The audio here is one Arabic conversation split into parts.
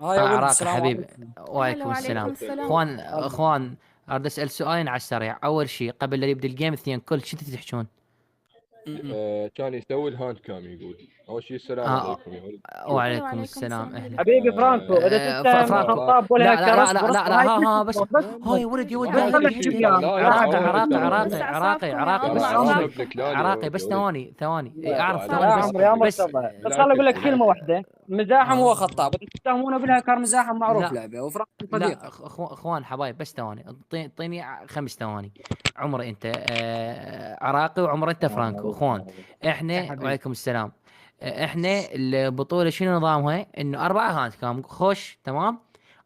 يا ولد عراقي السلام حبيبي. عليكم. هلا وعليكم وعليكم السلام. السلام. اخوان اريد اسال سؤالين على السريع. اول شيء قبل لا يبدا الجيم، اثنين كل شو تحجون؟ كان يسوي الهاند كام يقول. اول شيء السلام آه عليكم يا ولد. شوف. هلا وعليكم وعليكم السلام، السلام اهلا. حبيبي. حبيبي فرانكو، اذا تتهم فرانكو. الخطاب لا لا والهكر لا لا اصبر لا, اصبر، لا هاي ها ها تسمع بس. بس هاي ولد يا ولد بس عادي هاي خليك عادي. تحكي. تحكي لا انا. لا لا عراقي يا لا ولد عراقي ترى. عراقي بس عراقي اعصابكم يا عراقي ترى الله بس لا ثواني. عمرو اعصابكم. بن كلاني عراقي بس يا ولد. ثواني ثواني. لا اعرف لا لا ثواني لا بس. عمرو يا عرفت. بس مرتضى، بس خل بالعكس اقول لك كلمه بالعكس. واحده. مزاحم هو آه خطاب، اذا تتهمونه بالهكر مزاحم معروف لا لعبه، وفرانكو لا صديقك. اخوان حبايب بس ثواني. اعطيني 5 ثواني. عمر انت عراقي، وعمر انت فرانكو. اخوان يا احنا حبيبي وعليكم السلام. احنا البطولة شنو نظامها؟ انه 4 هاند كام خوش تمام.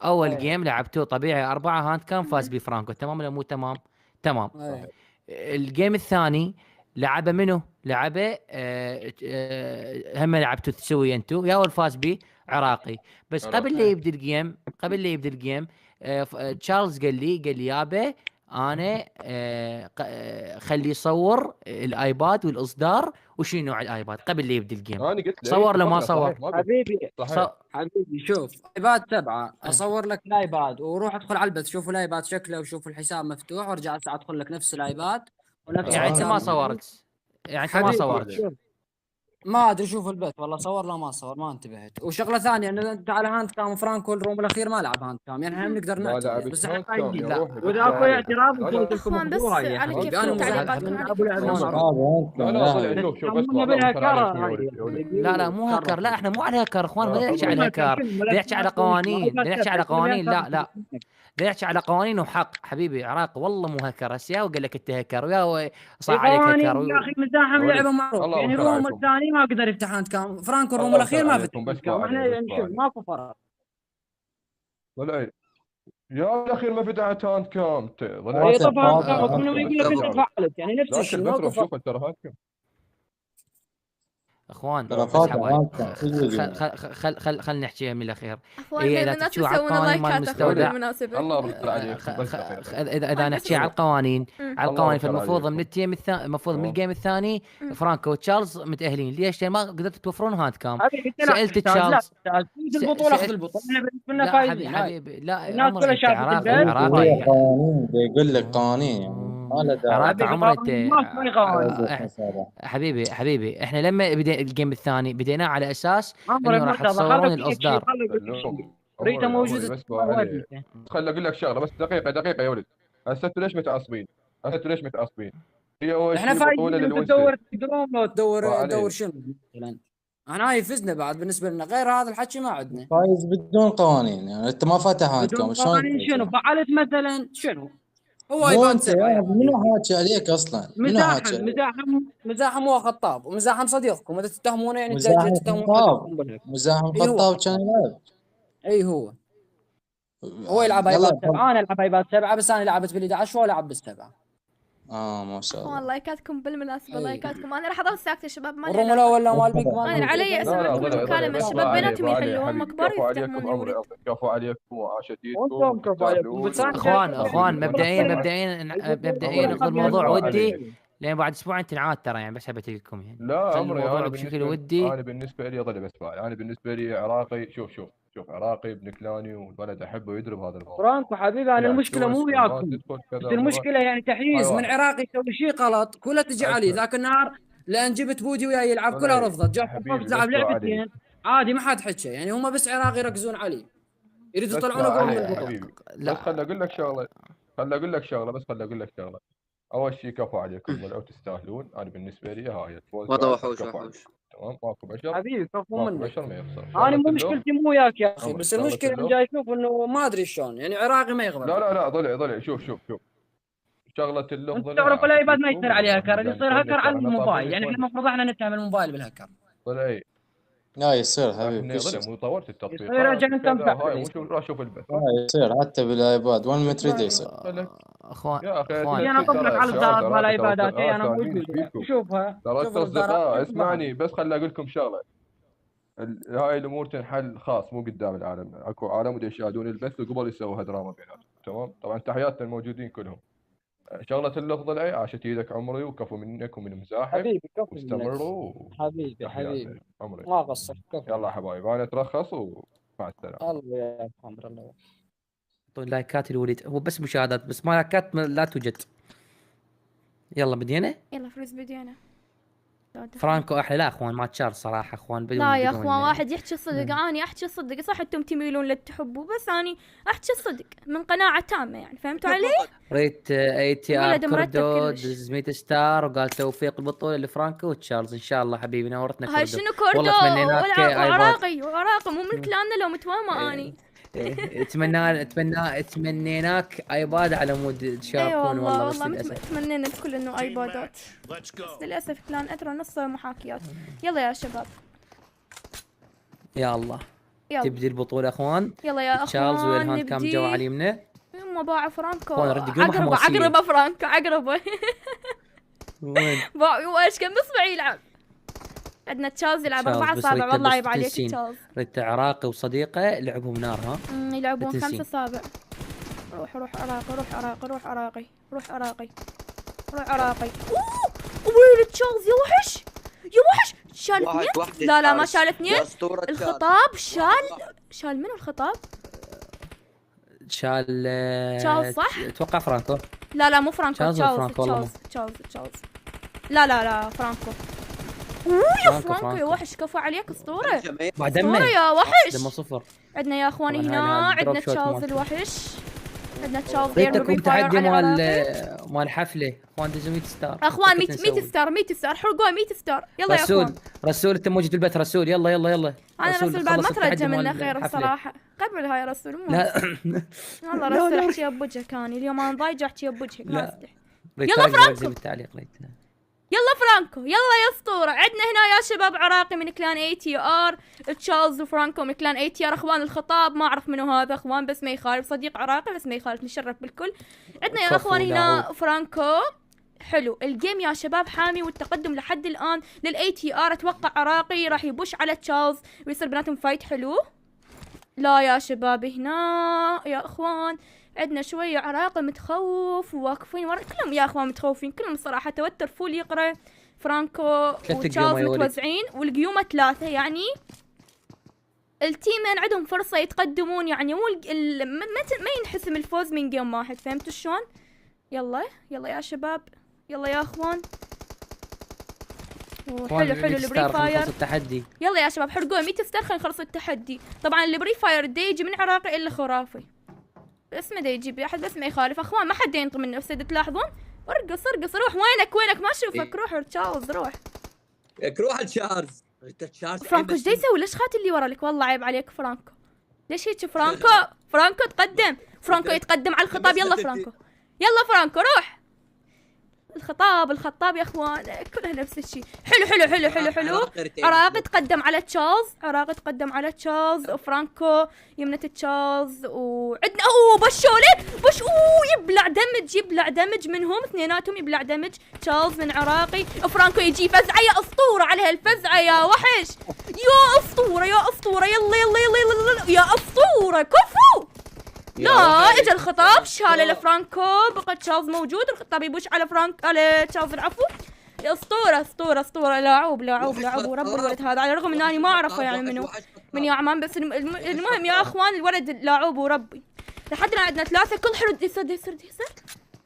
اول ايه جيم لعبتوه طبيعي 4 هاند كام، فاز بيه فرانكو، تمام ولا مو تمام؟ تمام. ايه. الجيم الثاني لعبه منو؟ لعبه هم لعبتوا تسوي انتو يا اول فاز بيه عراقي. بس قبل لا ايه. يبدا الجيم، تشارلز قال لي يابا انا خلي يصور الايباد والاصدار وشنو نوع الايباد قبل لا يبدا الجيم. انا قلت له اي صور لو ما اتفقنا صور؟ صحيح ما قلت. حبيبي صحيح. حبيبي شوف ايباد 7 أه. اصور لك الايباد، وروح ادخل على البث شوف الايباد شكله وشوف الحساب مفتوح، وارجع ادخل لك نفس الايباد ونفس يعني انت الحساب ما مفتوح. صورت؟ يعني انت ما حبيبي صورت؟ شوف، ما ادري شوف البث والله صور لا ما صور، ما انتبهت. وشغله ثانيه ان انت على هاند كام فرانكو الروم الاخير ما لعب هاند كام، يعني احنا بنقدر ما نعتذر لعبت بس احنا هاند كام يا خايفين. لا روحي واذا بالله اكو عليك. اعتراض لا قلت لا لكم اخوان بس اخذوها يا على حبيبي، انا كيفكم مو زعلان تعليقاتكم هذا على ابو كيفكم لعبه ماشي. مره. لا لا ضلع انت شوف شوف تتهمونا اسمع الله مو بالهكر، عليكم يا ولد هاي يا ولد. لا لا مو كرر. هكر. لا احنا مو على هكر اخوان، ما لا نحكي عمري. على شنو هكر؟ هكر. شنو بدنا نحكي ملفات على وشنو قوانين، ايباد بدنا نحكي 7 على يصير قوانين. بهكر؟ لا لا، بدنا نحكي على قوانين وحق. حبيبي عراق والله مو هكر. هسه يا وقال لك انت هكر، ويا في صار عليك هكر قوانين يا اخي، يا مزاحم ولد لعبه معروف، الله يعني وكر الروم عليكم. الثاني ما قدر يفتح هاند كام، فرانكو الروم الله الاخير وكر ما فتح عليكم. هاند بس كام، عليك احنا بس يعني شوف عليك. ماكو فرق. ضلع يا الاخير ما فتحت هاند كام ضلع. اي فاتح طب هاند فاتح كام ذاكر منهم بس يقول فاتح. لك شوف انت شغله. فعلت، يعني نفس ذاكر الشيء بس ماكو روح فرق. شوف ترى هاند كام. اخوان ترى بس فاتح حبايب. فاتح تدري. خل نحكي من الاخير. اخوان هي اذا بالمناسبة تحكوا على سووا لنا القوانين مال لايكات يا اخوان ولد المستودع. بالمناسبة. الله يرضى عليكم بس دقيقه. اذا اخوان بس نحكي على شوي. القوانين، أمم، الله وكر فالمفروض من عليكم. التيم الثاني، المفروض من تمام. الجيم الثاني أمم. فرانكو وتشارلز متأهلين. ليش؟ لان ما قدرتوا توفرون هاند كام. حبيبي انت لا سألت تحتاج، لا تشارلز. تحتاج، خذ البطوله اخذ سألت. البطوله، احنا بالنسبه لنا لا فايزين هاي. حبيبي لا الناس عمر كلها انت شافت عراقي البث هي عراقي. وهاي. قوانين يقول لك قوانين يعني ما له داعي. عراقي حبيبي عمر انت قوانين ما في قوانين. حبيبي احنا لما بدينا الجيم الثاني بديناه على اساس عمري انه راح مرتضى خلوا تصورون اقول لك شيء، الاصدار. خلوا اقول لك شيء. سلوم. ريتا عمري موجوده بس وايد عليه. خل اقول لك شغله بس دقيقه دقيقه يا ولد. هسه انتوا ليش متعصبين؟ هسه انتوا ليش متعصبين؟ هي اول احنا شيء بطوله فايزين، انت للونسل. تدور تدرون لو تدور وعليه. شنو مثلا. احنا هاي فزنا بعد بالنسبه لنا، غير هذا الحكي ما عندنا. فايز بدون قوانين يعني انت ما فاتح هاند بدون كام شلون قوانين تفوز شنو يعني؟ فعلت مثلا شنو؟ هو مو ايباد انت 7 يا يا منو حبيبي. حاكي عليك اصلا؟ منو حاكي مزاحم عليك؟ مزاحم مزاحم هو خطاب، ومزاحم صديقكم، اذا تتهمونه يعني مزاحم تتهمون خطاب. صديقكم بالهيك. مزاحم اي هو خطاب كان خطاب. يلعب. اي هو يلعب يلا ايباد 7، انا العب ايباد 7، بس انا لعبت بال 11 وهو لعب بالسبعه. ما شاء اخوان الله. لايكاتكم بالمناسبة، اي. لايكاتكم. انا راح اضل ساكتة شباب، ما لي والروم علاقة. الاول لا مال بيج مان انا موجود علي ولا اسم لا لا عندكم موجود. ضلع المكالمة، بس الشباب ما عليه بيناتهم ما عليه يحلوا، هم حبيبي. كبار كفو عليكم يفتهمون امري الولد. الله كفو عليكم وعاشتيتكم وانتم كفو عليكم، وتستاهلون بس انا اخوان شايفكم وهذه اخوان البطوله مبدئيا البطوله تستاهل. مبدئيا البطوله عمري ناخذ خليها الموضوع كفو نلعبها ودي، عليه. شوي. لان بعد اسبوعين تنعاد ترى، يعني بس ابي لكم يعني لا خلي عمري الموضوع انا بشكل بالنسبه ودي. انا بالنسبه لي ضل بس انا بالنسبه لي عراقي. شوف عراقي ابن كلاني والولد احبه يدرب هذا الموضوع. فرانكو حبيبي، انا يلعب المشكله مو شوت ما وياكم، تدخل بس كذا مره. المشكله يعني هاي تحيز من واحد. عراقي يسوي شيء غلط كلها تجي علي. اسمع ذاك النهار لان جبت بودي وياي يلعب كلها طلعي رفضت، جاب حبيبي تلعب بس علي. لعبتين عادي ما حد حكى، يعني هم بس عراقي يركزون علي، يريدوا بس يطلعون اقوى من علي البطوله. حبيبي. بس لا خل اقول لك شغله. خل اقول لك شغله. اول شيء كفو عليكم ضلعوا تستاهلون. انا بالنسبه لي هاي الفوز وضع بعد وحوش كفو وحوش. عليكم. تمام ماكو بشر. حبيبي كفو ماكو منك. بشر ما يخسر انا شغله مو اللغز. مشكلتي مو وياك يا اخي، عمري بس شغله المشكله انا اللغز. جاي اشوف انه ما ادري شلون يعني عراقي ما يقبل لا هاي. لا لا ضلع شوف شغله اللغز انت ضلع تعرف الايباد ما عاشتيكم يصير عليه واحنا هكر، اللي قاعد يصير هكر نتونس على احنا طابين الموبايل، يعني احنا نتونس. المفروض احنا نتهم الموبايل بالهكر. ضلع لا يصير حبيبي احنا كل شيء. ضلع مو طورت يصير التطبيقات اجل انت وكذا هاي مفعله مو يصير. روح شوف البث. يصير حتى بالايباد وين ما تريد اسمعني يصير. خلك. اخوان يا اخي اخوان تجي ثلاث انا اطب لك شغلات على شباب الاصدارات مال ترى الايبادات، اصدقاء انا سالمين ايش موجوده بيكم؟ شوفها، ترى شوف الاصدارات اصدقاء شوف اسمعني بعد. بس خلي اقول لكم شغله. هاي الامور تنحل خاص مو قدام العالم. اكو عالم ودي يشاهدون البث وقبل يسووا دراما بيناتهم. تمام طبعا تحياتنا الموجودين كلهم. شغله اللفظ العي عاشت ايدك عمري وكفو منك ومن مزاحم. حبيبي كفو منك. واستمروا. حبيبي تحياتنا حبيبي عمري. ما قصر كفو. يلا يا حبايب انا اترخص مع السلامه. الله يا محمد الله. طيب لايكات الوليد هو بس مشاهدات بس ما لايكات لا توجد. يلا بدينا. يلا فلوس بدينا. فرانكو احلى لا اخوان ما تشارج صراحه اخوان بدون لا يا بدون- اخوان واحد يحكي الصدق، اني احكي الصدق صح انتم تميلون للتحبوا بس اني احكي الصدق من قناعه تامه يعني فهمتوا علي؟ ريت اي تي ار ولد مرتب كوردو كلش. دز 100 ستار وقال توفيق البطوله لفرانكو وتشارلز ان شاء الله حبيبي نورتنا هاي كوردو. شنو كوردو والله تمنيناك ايباد. وعراقي مو من كلامنا لو متوامه اني. تمنيناك ايباد على مود اي تشاركون والله والله بس والله للاسف. تمنينا الكل انه ايبادات بس للاسف كلان ادرى نص محاكيات. يلا يا شباب يا الله يلا تبدي البطوله اخوان. يلا يا تشارلز اخوان ويلهان كام جو على نبدي. اليمنى. هم باع فرانكو أخوان رد يقولون عقربه حماسية. عقربه فرانكو عقربه وين باع ايش كم اصبع يلعب. عندنا تشارلز يلعب تشارلز 4 بس اصابع ريت والله بس عيب عليك تنسين. تشارلز. ريت عراقي وصديقه لعبهم نار ها. يلعبون بتنسين. 5 اصابع. روح عراقي روح عراقي روح عراقي روح عراقي روح عراقي. اوه ويلي تشارلز يا وحش يا وحش شال اثنين. لا ما شال اثنين. الخطاب شال منو الخطاب؟ شال تشارلز صح؟ اتوقع فرانكو. لا مو فرانكو تشارلز ولا فرانكو؟ والله تشارلز لا فرانكو. اوه يا فرانكو يا فرانكو. وحش كفو عليك اسطوره بعد اسطوره دمه يا وحش. دمه صفر. عندنا يا اخواني طبعاً هنا هاي عندنا الدروب شوت تشارلز مالته. الوحش. عندنا تشارلز ريتكم يرمي فاير تحدي على مال عراقي. مال حفله اخوان دزوا 100 ستار. اخوان 100 كنت نسوي. ستار 100 ستار حرقوها 100 ستار. يلا يا رسول اخوان رسول انت موجود بالبيت رسول يلا انا رسول بعد ما خلص التحدي ترجى مال منه خير الحفلة. بصراحه قبل هاي رسول مو لا والله لا، رسول لا. احكي بوجهك اني اليوم انا ضايجه احكي بوجهك ما لا. استحي. يلا فرانكو. بالتعليق ريتنا. يلا فرانكو يلا يا اسطوره. عندنا هنا يا شباب عراقي من كلان اي تي ار تشارلز وفرانكو من كلان اي تي ار. اخوان الخطاب ما اعرف منو هذا اخوان بس ما يخالف صديق عراقي بس ما يخالف نشرف بالكل. عندنا يا كفو اخوان هنا لاعب. فرانكو. حلو الجيم يا شباب حامي والتقدم لحد الان للاي تي ار. اتوقع عراقي راح يبوش على تشارلز ويصير بيناتهم فايت حلو. لا يا شباب هنا يا اخوان عندنا شوية عراقي متخوف وواقفين ورا كلهم يا اخوان متخوفين كلهم الصراحة توتر فول يقرا. فرانكو قيومة وتشارلز يا ولد. متوزعين والقيومة 3 يعني التيمين عندهم فرصة يتقدمون يعني مو ما ينحسم الفوز من جيم واحد فهمتوا شلون؟ يلا يا شباب يلا يا اخوان. حلو البري فاير. التحدي. يلا يا شباب حرقوه 100 ستار خلينا نخلص التحدي. طبعا البري فاير دا يجي من عراقي الا خرافي بس ما دا يجيب احد بس ما يخالف اخوان ما حد ينطي من نفسه تلاحظون. ارقص روح وينك ما اشوفك. روح تشارلز روح تشارلز انت تشارلز. فرانكو ايش دا يسوي؟ ليش خات اللي ورا لك؟ والله عيب عليك فرانكو. ليش هيك فرانكو تقدم. فرانكو يتقدم على الخطاب. يلا فرانكو روح. الخطاب يا اخوان كلها نفس الشيء. حلو عراقي تقدم على تشارلز وفرانكو يمنة تشارلز وعندنا بشولك يبلع دمج منهم اثنيناتهم يبلع دمج. تشارلز من عراقي وفرانكو يجي فزعه يا اسطوره على هالفزعه يا وحش يا اسطوره يلا يا اسطوره كفو. لا اجى الخطاب شال لفرانكو بقى تشارلز موجود. الخطاب يبوش على تشارلز العفو. يا اسطوره لاعوب ورب الولد هذا على الرغم اني ما اعرفه يعني من يا عمان بس المهم يا اخوان الولد لاعوب وربي. لحد الان عندنا 3 كل حلو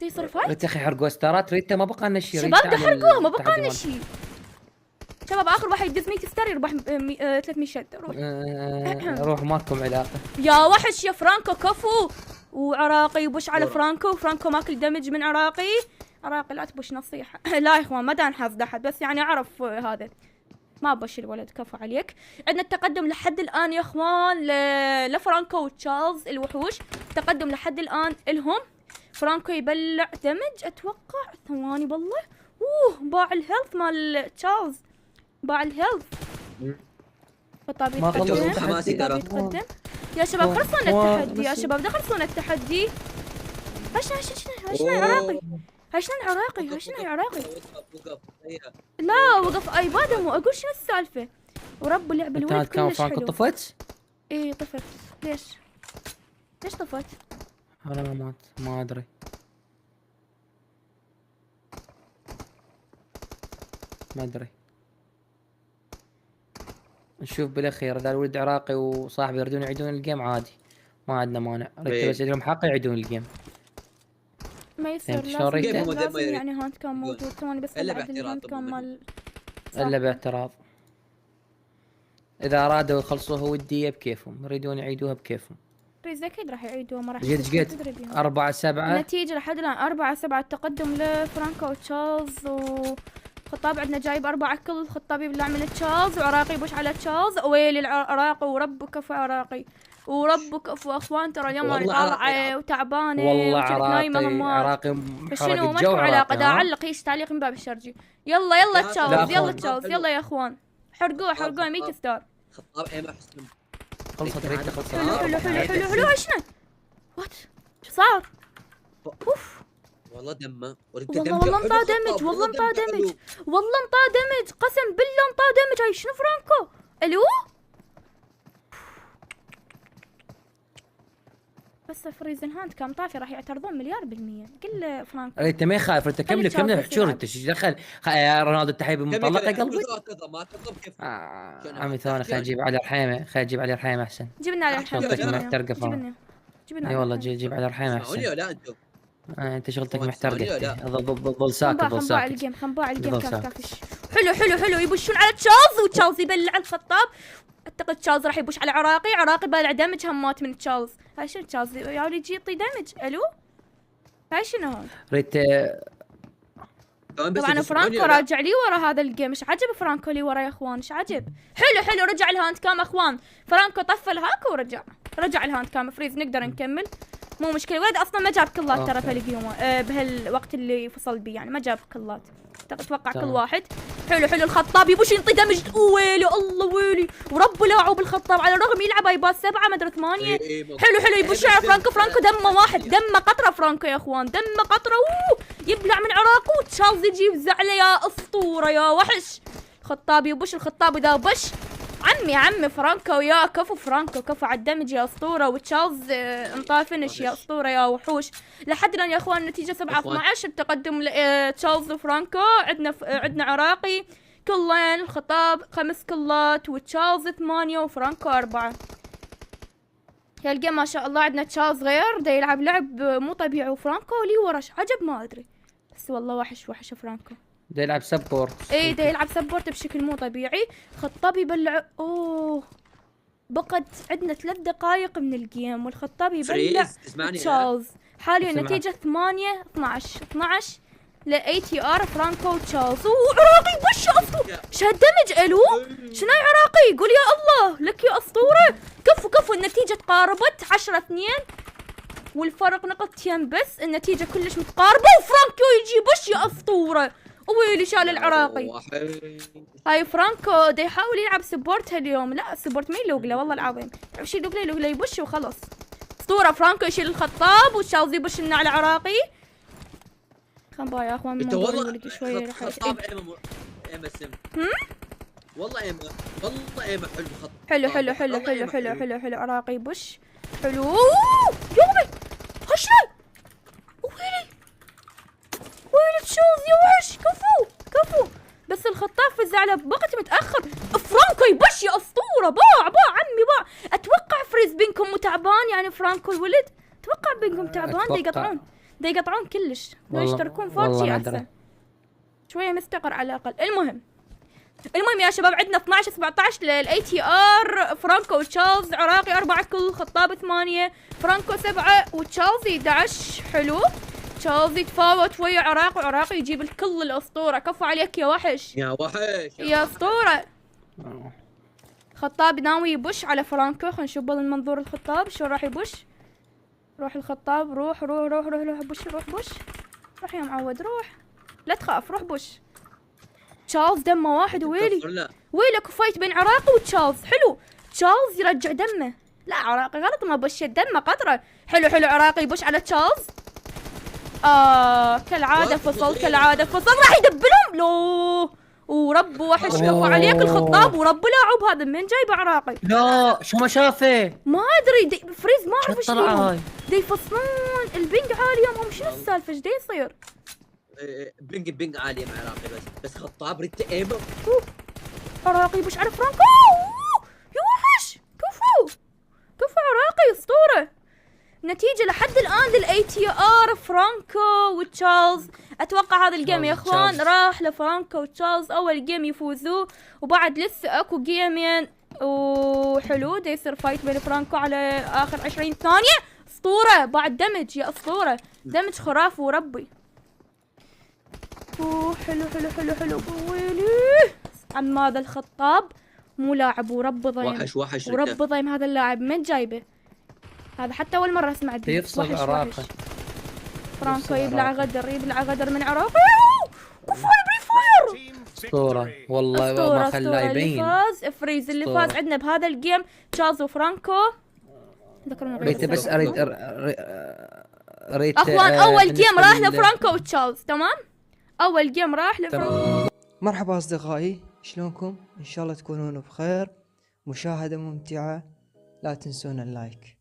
يصير فايت. ريت اخي حرقوا ستارات ريتا ما بقى لنا شيء. شباب تحرقوه ما بقى لنا شيء. شباب اخر واحد يدز 100 ستار يربح 300 شده. روح ماكم علاقه يا وحش يا فرانكو كفو. وعراقي يبوش على فرانكو ماكل دمج من عراقي لا تبوش نصيحة. لا يا اخوان ما دا نحافظ احد بس يعني اعرف هذا ما بوش الولد كفو عليك. عندنا التقدم لحد الان يا اخوان لفرانكو وتشارلز الوحوش. تقدم لحد الان الهم. فرانكو يبلع دمج اتوقع ثواني بالله. باع الهيلث مال تشارلز خطاب ما خلص يتقدم. يا شباب خلصونا التحدي يا شباب ده خلصونا التحدي. هشنا عراقي لا وقف ايباد مو اقول شنو السالفه ورب اللعبه الولد كلش حلو. طفت؟ ايه طفت. ليش طفت؟ انا ما مات ما ادري. نشوف بالاخير اذا الولد عراقي وصاحبي يريدون يعيدون الجيم عادي، ما عندنا مانع. ريت إيه. بس لهم حق يعيدون الجيم. ما يصير فهمت شلون لازم, ريته؟ كيف هو لازم ما يريد يعني هاند كام موجود. ثواني بس إلا ابعد باعتراض الهاند كام طبعاً. مال الا باعتراض. اذا ارادوا يخلصوها وديه بكيفهم، يريدون يعيدوها بكيفهم. ريز اكيد راح يعيدوها، ما راح جد تدري بيهم. 4-7. النتيجة لحد الآن 4-7 التقدم لفرانكو وتشارلز. وخطاب عندنا جايب 4 كل. خطابي بالله من تشارلز وعراقي يبوش على تشارلز. ويلي العراقي وربك كفو عراقي وربك كفو اخوان. ترى اليوم انا والله طالعة عراقي. وتعبانة والله وكنت نايمة عراقي همات. عراقي فشنو محرق ما الجو لكم علاقة. عراقي. دا ها؟ اعلق ايش تعليق من باب الشرجي. يلا يلا لا تشارلز يلا أخوان. تشارلز يلا يا اخوان. حرقوه 100 ستار. خطاب ايمن حسن. خلصت ريته خلصت. حلو حلو حلو حلو حلو. اشنا وات شو صار؟ اوف والله دمه والله انطاه دمج. والله انطاه دمج. والله انطاه دمج. قسم بالله انطاه دمج. هاي شنو فرانكو؟ الو بس فريزن هاند كان طافي راح يعترضون 100%. قل له فرانكو انت ما يخاف، انت كمل تشارلز كمل بس حجور. يلعب. انت ايش دخل؟ يا رونالدو التحيب مطلقه قلبي. ما تضرب كيف عمي ثواني خلينا نجيب علي رحيمه، خلينا نجيب علي رحيمه احسن. جيب لنا على الحين. شغلتك محترقه جيب فاهم. لنا جيب لنا اي والله جيب علي رحيمه اسمعوني احسن. ولا انتم؟ انت شغلتك هو محترقه. تسمعوني ولا؟ ظل ساكت ظل خنباع ساكت. الجيم. خنباع الجيم ظل كاف ساكت. كافش. حلو حلو حلو. يبوشون على تشارلز وتشارلز يبلع الخطاب. اعتقد تشارلز راح يبوش على عراقي. عراقي بالع دمج همات من تشارلز. هاي شنو تشارلز يا ولي يجي يعطي دمج. الو هاي شنو هون؟ ريت طبعا فرانكو راجع لي ورا هذا الجيم. ايش عجب فرانكو لي ورا يا اخوان؟ ايش عجب؟ حلو حلو. رجع الهاند كام اخوان. فرانكو طفى الهاك ورجع. رجع الهاند كام. فريز نقدر نكمل مو مشكله. ولد اصلا ما جاب كلات ترى في اليوم بهالوقت اللي فصل بي يعني ما جاب كلات. اتوقع كل واحد. حلو حلو. الخطاب يبوش ينطي دمج. ويلي الله ويلي ورب لاعب الخطاب على الرغم يلعب ايباس 7 مدري 8. حلو حلو. يبوش على فرانكو. فرانكو دمه واحد. دمه قطره فرانكو يا اخوان. دمه قطره. يبلع من عراقه. وتشارلز يجي يفزع له يا اسطوره يا وحش. الخطاب يبوش. الخطاب اذا بش عمي فرانكو يا كفو. فرانكو كفو على الدمج يا اسطوره. وتشارلز انطاه فينش يا اسطوره يا وحوش. لحد الان يا اخوان النتيجه 7-12 التقدم تشارلز وفرانكو. عندنا عراقي كلين. الخطاب 5 كلات وتشارلز 8 وفرانكو 4. يا الجيم ما شاء الله. عندنا تشارلز غير دا يلعب لعب مو طبيعي. وفرانكو لي ورش عجب ما ادري بس والله وحش فرانكو. دا يلعب سبورت. ايه دا يلعب سبورت بشكل مو طبيعي. خطاب يبلع. اوه بقت عندنا 3 دقائق من الجيم والخطاب يبلع تشارلز. حاليا النتيجة 8-12 ل ATR فرانكو وتشارلز. وعراقي بش اسطورة. شهالدمج. الو شنو عراقي؟ قول يا الله لك يا اسطورة. كفو النتيجة تقاربت 10-2 والفرق نقطتين بس. النتيجة كلش متقاربة وفرانكو يجي بش يا اسطورة. ويلي شال العراقي. هاي فرانكو دا يحاول يلعب سبورت هاليوم. لا سبورت مين لوغلا والله العظيم. شي لوغلا يبش وخلص. اسطورة. فرانكو يشيل الخطاب وتشارلز يبش لنا على عراقي. خنبا يا اخوان انت والله شوي خطاب ايمن سم. والله ايمن حلو خط. حلو عراقي يبش. حلو يومي هشلي. ويلي تشارلز يا وحش. كفو بس الخطاب فز على وقت متاخر. فرانكو يبش يا اسطوره. باع عمي باع. اتوقع فريز بينكم متعبان يعني فرانكو الولد. اتوقع بينكم تعبان. دا يقطعون كلش. لو يشتركون فوق شي احسن شويه مستقر على الاقل. المهم يا شباب عندنا 12-17 للاي تي ار. فرانكو وتشارلز. عراقي 4 كل. خطاب 8 فرانكو 7 وتشارلز 11. حلو. تشارلز يتفاوت ويا عراقي وعراقي يجيب الكل. الاسطوره كفو عليك يا وحش يا اسطوره. خطاب ناوي يبش على فرانكو. خلينا نشوف المنظور الخطاب شو راح يبش. روح الخطاب. روح بش. روح يا معود روح. لا تخاف روح بش. تشارلز دمه واحد. ويلك فايت بين عراقي وتشارلز. حلو. تشارلز يرجع دمه. لا عراقي غلط ما بش دمه قطره. حلو عراقي يبش على تشارلز. كالعادة فصل راح يدبلهم. لو ورب وحش كفو عليك الخطاب ورب لاعب هذا من جايبه عراقي. لا شو ما شافه ما ادري. فريز ما اعرف ايش طلع هاي. دا يفصلون. البنج عالي يومهم. شنو السالفه ايش دا يصير؟ بنج عالية مع عراقي بس خطاب ريت ايمن. عراقي يبوش على فرانكو. نتيجة لحد الآن للاي تي ار فرانكو وتشارلز. اتوقع هذا الجيم يا اخوان راح لفرانكو وتشارلز، اول جيم يفوزوه، وبعد لسه اكو جيمين وحلو دا يصير فايت بين فرانكو على اخر 20 ثانية. اسطورة بعد دمج يا اسطورة، دمج خرافي وربي. حلو حلو حلو حلو ويلي عماد الخطاب مو لاعب ورب ضيم. وحش ورب ضيم هذا اللاعب من جايبه؟ هذا حتى اول مرة اسمع به. يفصل عراقه. فرانكو يبلع غدر، يبلع غدر من عراق. وفاير بري فاير اسطورة والله ما خلاه يبين. فاز فريز اللي فاز عندنا بهذا الجيم تشارلز وفرانكو. ريت بس اريد اخوان اول جيم راح لفرانكو وتشارلز. تمام اول جيم راح لفرانكو. مرحبا اصدقائي، شلونكم؟ ان شاء الله تكونون بخير. مشاهدة ممتعة، لا تنسون اللايك.